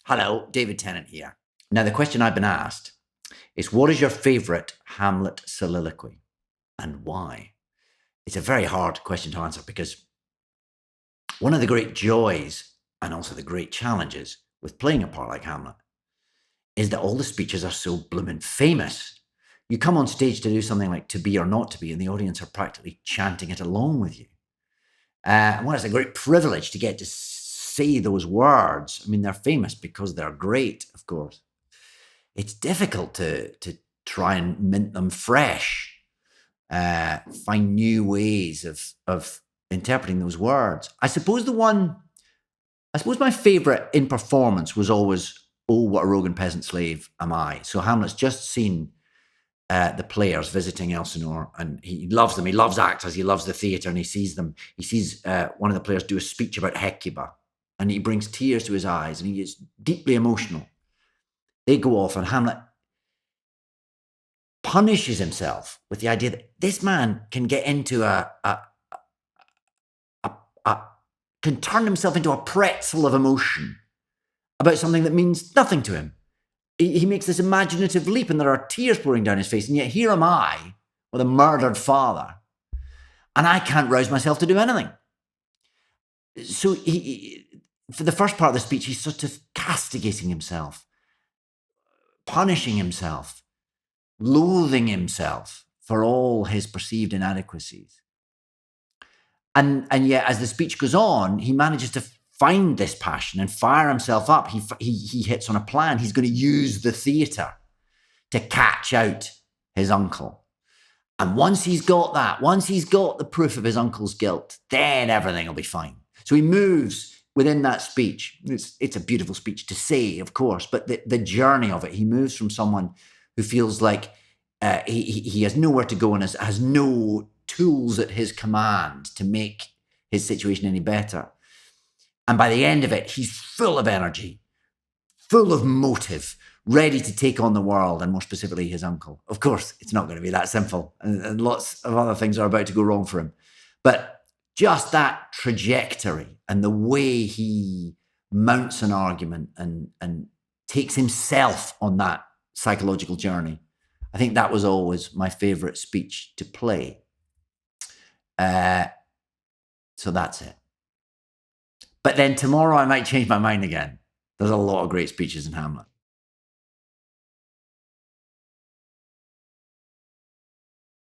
Hello, David Tennant here. Now, the question I've been asked is, what is your favourite Hamlet soliloquy and why? It's a very hard question to answer because one of the great joys and also the great challenges with playing a part like Hamlet is that all the speeches are so bloomin' famous. You come on stage to do something like To Be or Not to Be, and the audience are practically chanting it along with you. Well, it's a great privilege to get to say those words. I mean, they're famous because they're great, of course. It's difficult to try and mint them fresh, find new ways of interpreting those words. I suppose my favorite in performance was always, "Oh, what a rogue and peasant slave am I." So Hamlet's just seen the players visiting Elsinore, and he loves them. He loves actors. He loves the theatre, and he sees them. He sees one of the players do a speech about Hecuba, and he brings tears to his eyes, and he is deeply emotional. They go off, and Hamlet punishes himself with the idea that this man can get into can turn himself into a pretzel of emotion about something that means nothing to him. He makes this imaginative leap, and there are tears pouring down his face, and yet here am I with a murdered father, and I can't rouse myself to do anything. So for the first part of the speech, he's sort of castigating himself, punishing himself, loathing himself for all his perceived inadequacies. And yet, as the speech goes on, he manages to find this passion and fire himself up. He hits on a plan. He's going to use the theatre to catch out his uncle. And once he's got that, once he's got the proof of his uncle's guilt, then everything will be fine. So he moves within that speech. It's a beautiful speech to say, of course, but the journey of it, he moves from someone who feels like he has nowhere to go and has no tools at his command to make his situation any better. And by the end of it, he's full of energy, full of motive, ready to take on the world, and more specifically, his uncle. Of course, it's not going to be that simple, and lots of other things are about to go wrong for him. But just that trajectory and the way he mounts an argument and takes himself on that psychological journey, I think that was always my favorite speech to play. So that's it. But then tomorrow I might change my mind again. There's a lot of great speeches in Hamlet.